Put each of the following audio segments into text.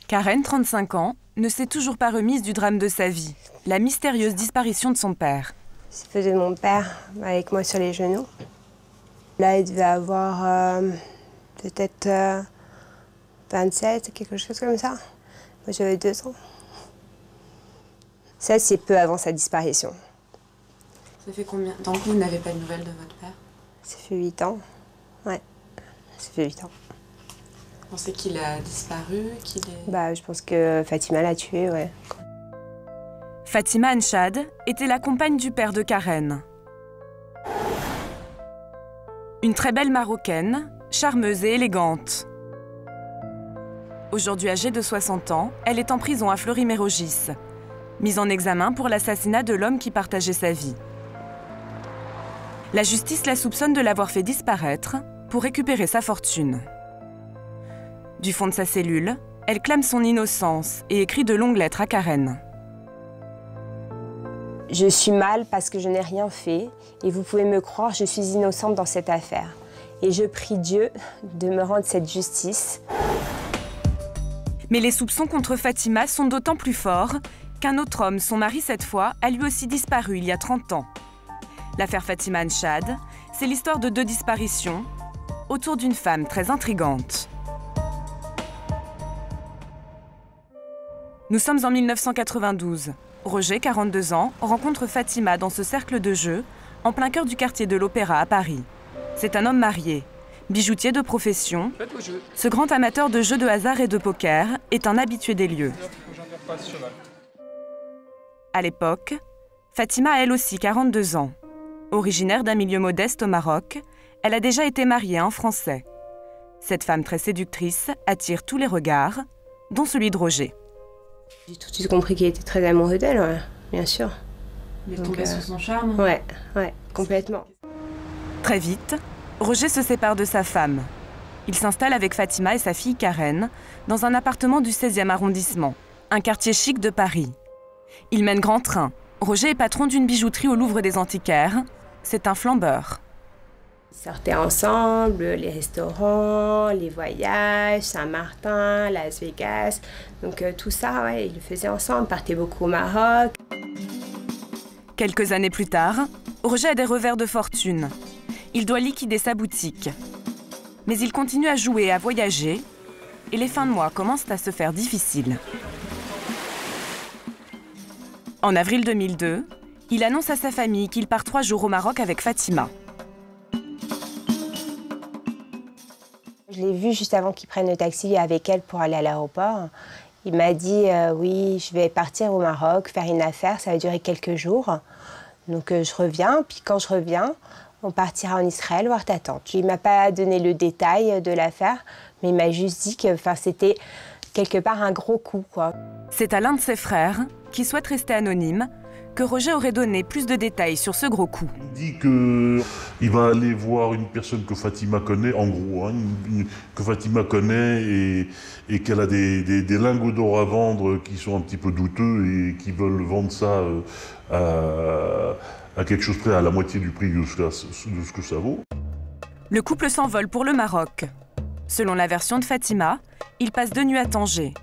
Karen, 35 ans, ne s'est toujours pas remise du drame de sa vie, la mystérieuse disparition de son père. C'est fait de mon père avec moi sur les genoux. Là, il devait avoir peut-être 27, quelque chose comme ça. Moi, j'avais 2 ans. Ça, c'est peu avant sa disparition. Ça fait combien de temps que vous n'avez pas de nouvelles de votre père? Ça fait 8 ans. Ouais, ça fait 8 ans. Vous pensez qu'il a disparu, Je pense que Fatima l'a tué, ouais. Fatima Anchad était la compagne du père de Karen. Une très belle Marocaine, charmeuse et élégante. Aujourd'hui âgée de 60 ans, elle est en prison à Fleury-Mérogis, mise en examen pour l'assassinat de l'homme qui partageait sa vie. La justice la soupçonne de l'avoir fait disparaître pour récupérer sa fortune. Du fond de sa cellule, elle clame son innocence et écrit de longues lettres à Karen. Je suis mal parce que je n'ai rien fait et vous pouvez me croire, je suis innocente dans cette affaire. Et je prie Dieu de me rendre cette justice. Mais les soupçons contre Fatima sont d'autant plus forts qu'un autre homme, son mari cette fois, a lui aussi disparu il y a 30 ans. L'affaire Fatima Anchad, c'est l'histoire de 2 disparitions autour d'une femme très intrigante. Nous sommes en 1992. Roger, 42 ans, rencontre Fatima dans ce cercle de jeu, en plein cœur du quartier de l'Opéra à Paris. C'est un homme marié, bijoutier de profession. Ce grand amateur de jeux de hasard et de poker est un habitué des lieux. À l'époque, Fatima a elle aussi 42 ans. Originaire d'un milieu modeste au Maroc, elle a déjà été mariée à un Français. Cette femme très séductrice attire tous les regards, dont celui de Roger. J'ai tout de suite compris qu'il était très amoureux d'elle, ouais, bien sûr. Il est tombé sous son charme? Ouais, complètement. Très vite, Roger se sépare de sa femme. Il s'installe avec Fatima et sa fille Karen dans un appartement du 16e arrondissement, un quartier chic de Paris. Ils mènent grand train. Roger est patron d'une bijouterie au Louvre des Antiquaires. C'est un flambeur. Ils sortaient ensemble, les restaurants, les voyages, Saint-Martin, Las Vegas. Donc tout ça, ouais, ils le faisaient ensemble, ils partaient beaucoup au Maroc. Quelques années plus tard, Roger a des revers de fortune. Il doit liquider sa boutique. Mais il continue à jouer et à voyager. Et les fins de mois commencent à se faire difficiles. En avril 2002, il annonce à sa famille qu'il part 3 jours au Maroc avec Fatima. Je l'ai vu juste avant qu'il prenne le taxi avec elle pour aller à l'aéroport. Il m'a dit oui, je vais partir au Maroc, faire une affaire, ça va durer quelques jours. Donc je reviens, puis quand je reviens, on partira en Israël voir ta tante. Il ne m'a pas donné le détail de l'affaire, mais il m'a juste dit que c'était quelque part un gros coup, quoi. C'est à l'un de ses frères, qui souhaite rester anonyme, que Roger aurait donné plus de détails sur ce gros coup. Il dit qu'il va aller voir une personne que Fatima connaît, en gros, hein, que Fatima connaît et qu'elle a des lingots d'or à vendre qui sont un petit peu douteux et qui veulent vendre ça à quelque chose près à la moitié du prix de ce que ça vaut. Le couple s'envole pour le Maroc. Selon la version de Fatima, il passe 2 nuits à Tanger.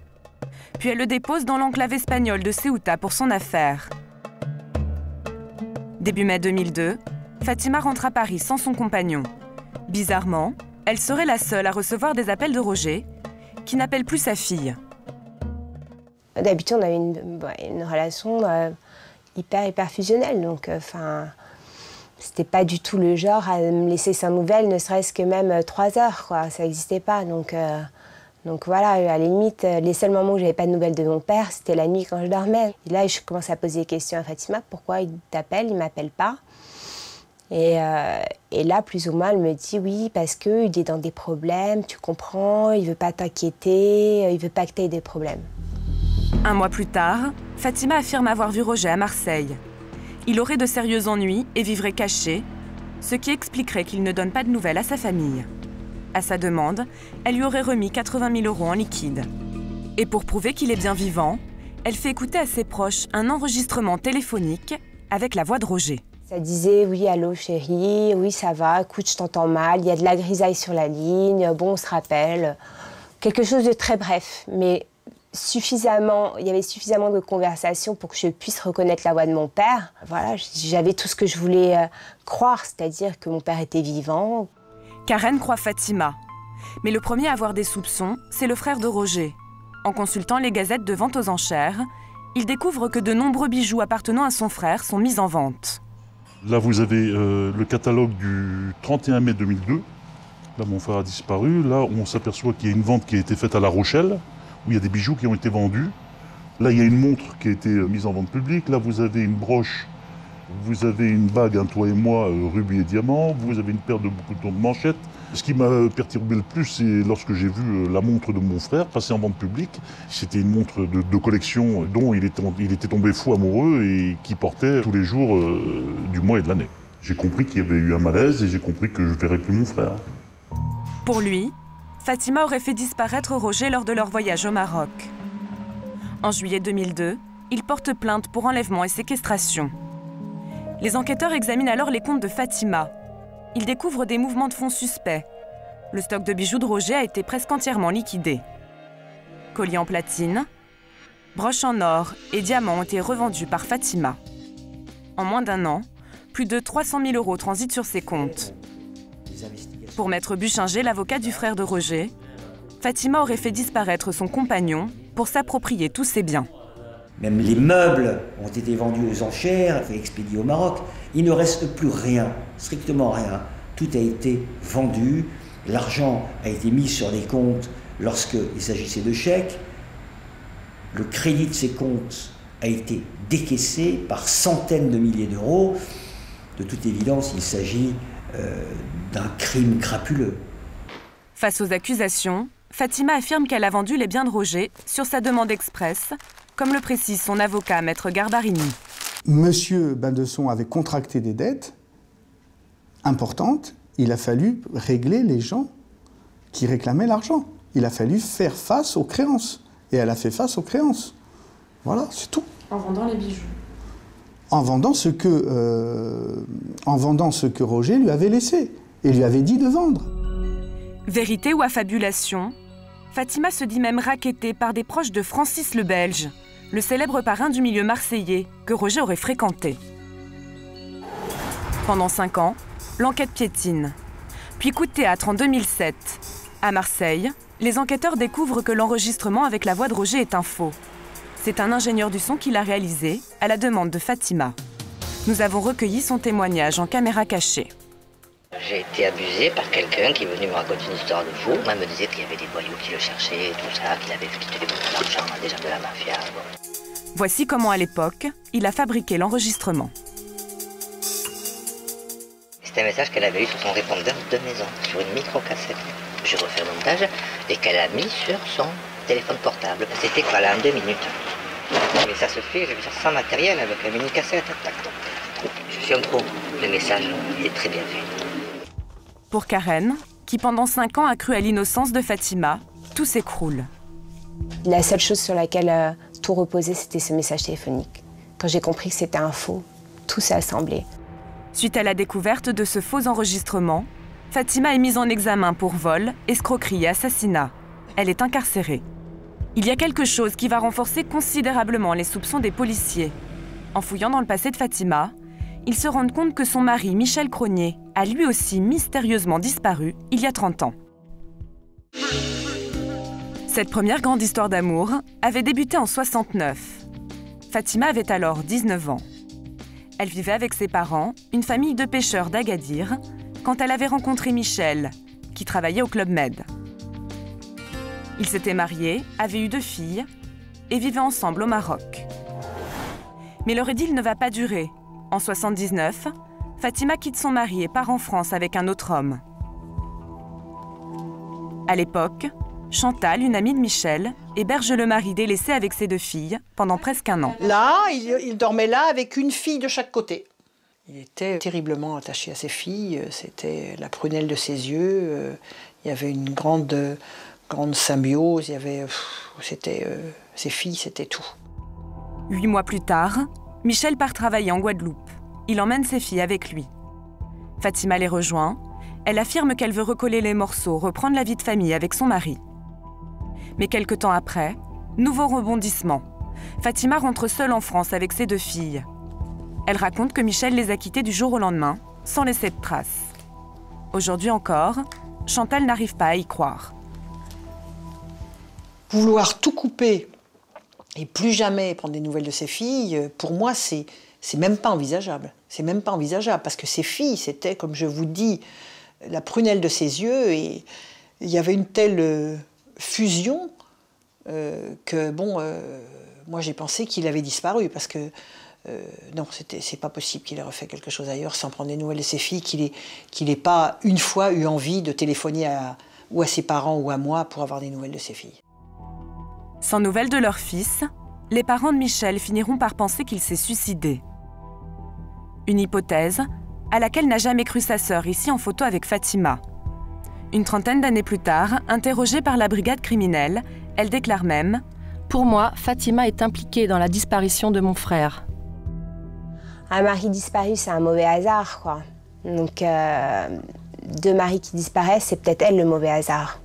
Puis elle le dépose dans l'enclave espagnole de Ceuta pour son affaire. Début mai 2002, Fatima rentre à Paris sans son compagnon. Bizarrement, elle serait la seule à recevoir des appels de Roger, qui n'appelle plus sa fille. D'habitude, on avait une relation hyper fusionnelle, donc c'était pas du tout le genre à me laisser sans nouvelles, ne serait-ce que même 3 heures, quoi. Ça n'existait pas, donc voilà, à la limite, les seuls moments où j'avais pas de nouvelles de mon père, c'était la nuit quand je dormais. Et là, je commence à poser des questions à Fatima, pourquoi il t'appelle, il m'appelle pas. Et là, plus ou moins, elle me dit oui, parce qu'il est dans des problèmes, tu comprends, il veut pas t'inquiéter, il veut pas que tu aies des problèmes. 1 mois plus tard, Fatima affirme avoir vu Roger à Marseille. Il aurait de sérieux ennuis et vivrait caché, ce qui expliquerait qu'il ne donne pas de nouvelles à sa famille. À sa demande, elle lui aurait remis 80 000 € en liquide. Et pour prouver qu'il est bien vivant, elle fait écouter à ses proches un enregistrement téléphonique avec la voix de Roger. Ça disait « Oui, allô chérie, oui ça va, écoute, je t'entends mal, il y a de la grisaille sur la ligne, bon, on se rappelle ». Quelque chose de très bref, mais il y avait suffisamment de conversations pour que je puisse reconnaître la voix de mon père. Voilà, j'avais tout ce que je voulais croire, c'est-à-dire que mon père était vivant. Karen croit Fatima. Mais le premier à avoir des soupçons, c'est le frère de Roger. En consultant les gazettes de vente aux enchères, il découvre que de nombreux bijoux appartenant à son frère sont mis en vente. Là, vous avez le catalogue du 31 mai 2002. Là, mon frère a disparu. Là, on s'aperçoit qu'il y a une vente qui a été faite à La Rochelle, où il y a des bijoux qui ont été vendus. Là, il y a une montre qui a été mise en vente publique. Là, vous avez une broche, vous avez une bague, toi et moi, rubis et diamant. Vous avez une paire de boutons de manchette. Ce qui m'a perturbé le plus, c'est lorsque j'ai vu la montre de mon frère passer en vente publique. C'était une montre de collection dont il était tombé fou amoureux et qui portait tous les jours du mois et de l'année. J'ai compris qu'il y avait eu un malaise et j'ai compris que je ne verrais plus mon frère. Pour lui, Fatima aurait fait disparaître Roger lors de leur voyage au Maroc. En juillet 2002, il porte plainte pour enlèvement et séquestration. Les enquêteurs examinent alors les comptes de Fatima. Ils découvrent des mouvements de fonds suspects. Le stock de bijoux de Roger a été presque entièrement liquidé. Colliers en platine, broches en or et diamants ont été revendus par Fatima. En moins d'un an, plus de 300 000 € transitent sur ses comptes. Pour Maître Buchinger, l'avocat du frère de Roger, Fatima aurait fait disparaître son compagnon pour s'approprier tous ses biens. Même les meubles ont été vendus aux enchères et expédiés au Maroc. Il ne reste plus rien, strictement rien. Tout a été vendu, l'argent a été mis sur les comptes lorsqu'il s'agissait de chèques. Le crédit de ces comptes a été décaissé par centaines de milliers d'euros. De toute évidence, il s'agit d'un crime crapuleux. Face aux accusations, Fatima affirme qu'elle a vendu les biens de Roger sur sa demande express, comme le précise son avocat, Maître Garbarini. Monsieur Baldesson avait contracté des dettes importantes. Il a fallu régler les gens qui réclamaient l'argent. Il a fallu faire face aux créances. Et elle a fait face aux créances. Voilà, c'est tout. En vendant les bijoux. En vendant ce que Roger lui avait laissé et lui avait dit de vendre. Vérité ou affabulation, Fatima se dit même rackettée par des proches de Francis le Belge, le célèbre parrain du milieu marseillais que Roger aurait fréquenté. Pendant 5 ans, l'enquête piétine. Puis coup de théâtre en 2007. À Marseille, les enquêteurs découvrent que l'enregistrement avec la voix de Roger est un faux. C'est un ingénieur du son qui l'a réalisé à la demande de Fatima. Nous avons recueilli son témoignage en caméra cachée. J'ai été abusé par quelqu'un qui est venu me raconter une histoire de fou. Moi, il me disait qu'il y avait des voyous qui le cherchaient, tout ça, qu'il avait devait beaucoup d'argent, des gens de la mafia. Bon. Voici comment, à l'époque, il a fabriqué l'enregistrement. C'était un message qu'elle avait eu sur son répondeur de maison, sur une micro-cassette. J'ai refait le montage et qu'elle a mis sur son téléphone portable. C'était quoi là, en 2 minutes. Mais ça se fait, je veux dire, sans matériel, avec la mini-cassette. Je suis un pro. Le message est très bien fait. Pour Karen, qui pendant 5 ans a cru à l'innocence de Fatima, tout s'écroule. La seule chose sur laquelle tout reposait, c'était ce message téléphonique. Quand j'ai compris que c'était un faux, tout s'est assemblé. Suite à la découverte de ce faux enregistrement, Fatima est mise en examen pour vol, escroquerie et assassinat. Elle est incarcérée. Il y a quelque chose qui va renforcer considérablement les soupçons des policiers. En fouillant dans le passé de Fatima, ils se rendent compte que son mari, Michel Cronier, a lui aussi mystérieusement disparu il y a 30 ans. Cette première grande histoire d'amour avait débuté en 69. Fatima avait alors 19 ans. Elle vivait avec ses parents, une famille de pêcheurs d'Agadir, quand elle avait rencontré Michel, qui travaillait au Club Med. Ils s'étaient mariés, avaient eu 2 filles et vivaient ensemble au Maroc. Mais leur idylle ne va pas durer. En 79, Fatima quitte son mari et part en France avec un autre homme. À l'époque, Chantal, une amie de Michel, héberge le mari délaissé avec ses 2 filles pendant presque 1 an. Là, il dormait là avec une fille de chaque côté. Il était terriblement attaché à ses filles, c'était la prunelle de ses yeux, il y avait une grande symbiose, ses filles, c'était tout. 8 mois plus tard, Michel part travailler en Guadeloupe. Il emmène ses filles avec lui. Fatima les rejoint. Elle affirme qu'elle veut recoller les morceaux, reprendre la vie de famille avec son mari. Mais quelque temps après, Nouveau rebondissement. Fatima rentre seule en France avec ses 2 filles. Elle raconte que Michel les a quittées du jour au lendemain, sans laisser de traces. Aujourd'hui encore, Chantal n'arrive pas à y croire. Vouloir tout couper et plus jamais prendre des nouvelles de ses filles, pour moi, c'est même pas envisageable. C'est même pas envisageable, parce que ses filles, c'était, comme je vous dis, la prunelle de ses yeux, et il y avait une telle fusion que, bon, moi j'ai pensé qu'il avait disparu, parce que non, c'est pas possible qu'il ait refait quelque chose ailleurs sans prendre des nouvelles de ses filles, qu'il n'ait pas une fois eu envie de téléphoner ou à ses parents ou à moi pour avoir des nouvelles de ses filles. Sans nouvelles de leur fils, les parents de Michel finiront par penser qu'il s'est suicidé. Une hypothèse à laquelle n'a jamais cru sa sœur, ici en photo avec Fatima. Une trentaine d'années plus tard, interrogée par la brigade criminelle, elle déclare même « Pour moi, Fatima est impliquée dans la disparition de mon frère. » Un mari disparu, c'est un mauvais hasard, quoi. Donc, 2 maris qui disparaissent, c'est peut-être elle le mauvais hasard.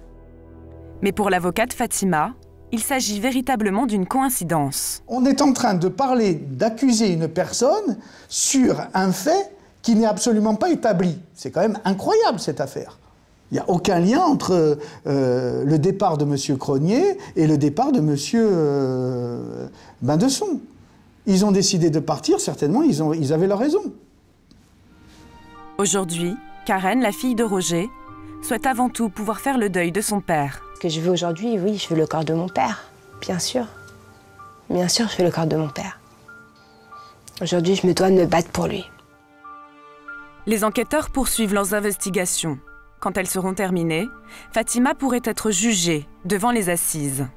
Mais pour l'avocate Fatima, il s'agit véritablement d'une coïncidence. On est en train de parler, d'accuser une personne sur un fait qui n'est absolument pas établi. C'est quand même incroyable, cette affaire. Il n'y a aucun lien entre le départ de M. Cronier et le départ de M. Bindesson. Ils ont décidé de partir, certainement, ils avaient leur raison. Aujourd'hui, Karen, la fille de Roger, souhaite avant tout pouvoir faire le deuil de son père. Ce que je veux aujourd'hui, oui, je veux le corps de mon père, bien sûr. Bien sûr, je veux le corps de mon père. Aujourd'hui, je me dois de me battre pour lui. Les enquêteurs poursuivent leurs investigations. Quand elles seront terminées, Fatima pourrait être jugée devant les assises.